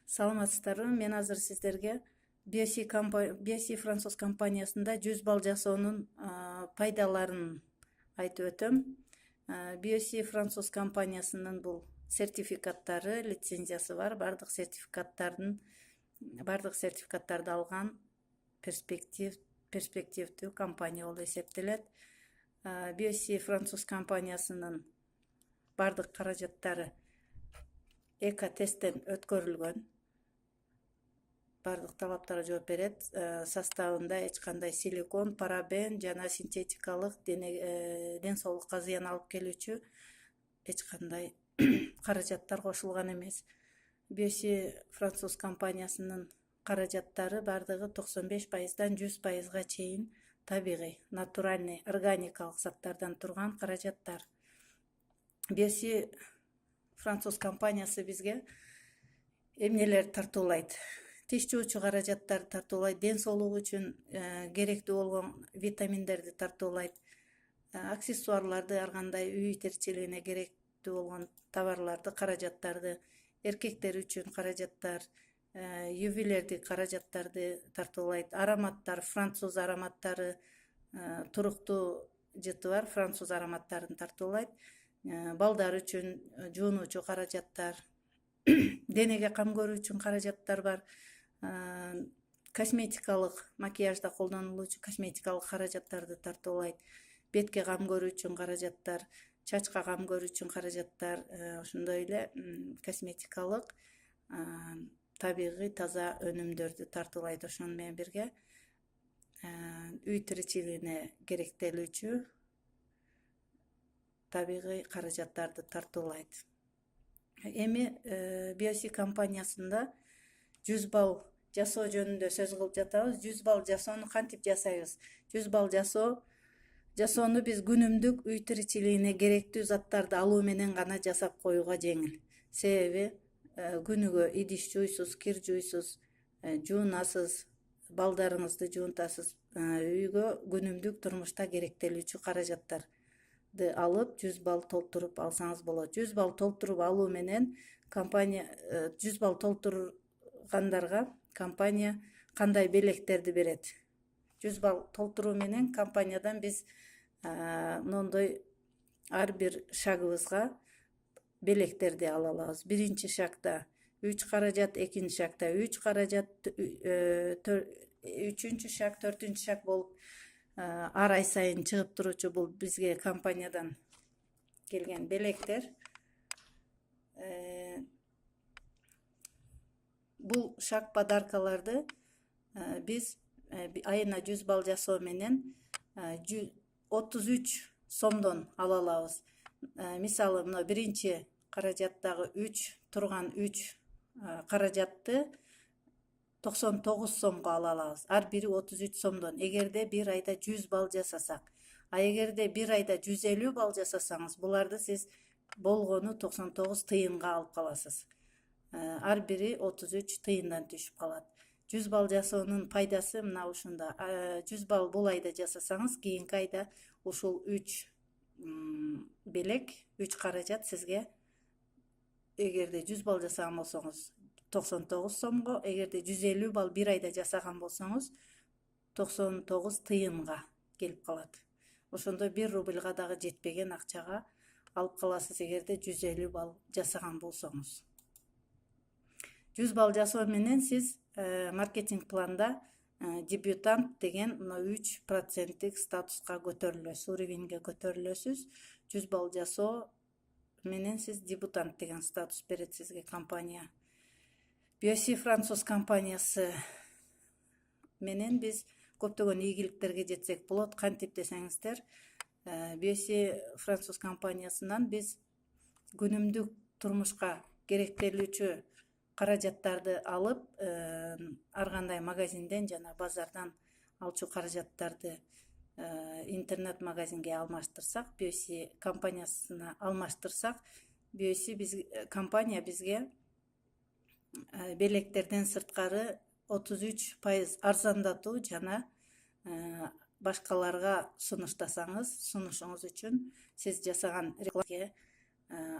Саламатсыздарбы? Мен азыр сиздерге BSC француз компаниясында 100 балл жасоонун пайдаларын айтып өтөм. BSC француз компаниясынын бул сертификаттары, лицензиясы бар. Бардык сертификаттарды алган перспективдүү компания болуп эсептелет. BSC француз компаниясынын бардык каражаттары эко-тесттен өткөрүлгөн. Бардык талаптарга жооп берет. Составында эч кандай силикон, парабен жана синтетикалык ден соолукка зыян алып келүүчү эч кандай каражаттар кошулган эмес. BSC француз компаниясынын каражаттары бардыгы 95%дан 100%га чейин табигый, натуральный, органикалык заттардан турган каражаттар. BSC француз компаниясы бизге эмнелер тартуулайт? Тиш жуучу каражаттарды тартуулайт, ден соолук үчүн керектүү болгон витаминдерди тартуулайт, аксессуарларды, ар кандай үй тиричилигине керектүү болгон товарларды, каражаттарды, эркектер үчүн каражаттар, ювелирдик каражаттарды тартуулайт, ароматтар, француз ароматтары, туруктуу жыты бар француз ароматтарын тартуулайт, балдар үчүн жуунуучу каражаттар, денеге кам көрүү үчүн каражаттар бар, косметикалык, макияжда колдонулуучу косметикалык каражаттарды тартуулайт, бетке кам көрүү үчүн каражаттар, чачка кам көрүү үчүн каражаттар, ошондой эле косметикалык, табигый таза өнүмдөрдү тартуулайт. Ошону менен бирге үй тиричилигине керектелүүчү табигый каражаттарды тартуулайт. Эми BSC компаниясында 100 балл жасоо жөнүндө сөз кылып жатабыз. 100 балл жасоону кантип жасайбыз? 100 балл жасоону биз күнүмдүк үй тиричилигине керектүү заттарды алуу менен гана жасап коюуга жеңил. Себеби күнүгө идиш жуйсуз, кир жуйсуз, жуунасыз, балдарыңызды жуунтасыз, үйгө күнүмдүк турмушта керектелүүчү каражаттарды алып 100 балл толтуруп алсаңыз болот. 100 балл толтуруп алуу менен 100 балл толтургандарга компания кандай белектерди берет? 100 балл толтуруу менен компаниядан биз мондой ар бир шагыбызга белектерди ала алабыз. Биринчи шагта 3 каражат, экинчи шагта 3 каражат, үчүнчү шаг, төртүнчү шаг болуп ар ай сайын чыгып туруучу бул бизге компаниядан келген белектер. Бул шаг подаркаларды биз айына 100 балл жасоо менен 33 сомдон ала алабыз. Мисалы, мына биринчи каражаттагы 3 каражатты 99 сомго ала алабыз. Ар бири 33 сомдон. Эгерде бир айда 100 балл жасасак, эгерде бир айда 150 балл жасасаңыз, буларды сиз болгону 99 тыйынга алып каласыз. Ар бири 33 тыйындан түшүп калат. 100 балл жасоонун пайдасы мына ушунда. 100 балл бул айда жасасаңыз, кийинки айда ушул 3 белек, 3 каражат сизге эгерде 100 балл жасаган болсоңуз 99 сомго, эгерде 150 балл бир айда жасаган болсоңуз 99 тыйынга келип калат. Ошондо 1 рубльга дагы жетпеген акчага алып каласыз эгерде 150 балл жасаган болсоңуз. 100 балл жасоо менен сиз маркетинг планда дебютант деген 3% статуска көтөрүлөсүз, уровеньге көтөрүлөсүз. 100 балл жасоо менен сиз дебютант деген статус берет сизге компания. BSC француз компаниясы менен биз көптөгөн ийгиликтерге жетсек болот. Кантип десеңиздер, BSC француз компаниясынан биз күнүмдүк турмушка керектелүүчү каражаттарды алып, ар кандай магазинден жана базардан алчу каражаттарды интернет магазинге алмаштырсак, BSC компаниясына алмаштырсак, BSC компания бизге белектерден сырткары 33% арзандатуу жана башкаларга сунуштасаңыз, сунушуңуз үчүн сиз жасаган рекламага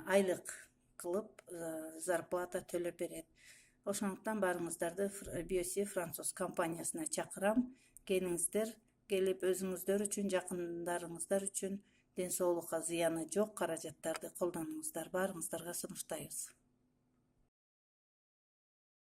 айлык кылып зарплата төлөп берет. Ошондуктан барыңыздарды Биоси француз компаниясына чакырам. Келиңиздер, келип өзүңүздөр үчүн, жакындарыңыздар үчүн ден соолукка зыяны жок каражаттарды колдонуңуздар. Баарыңыздарга сунуштайбыз.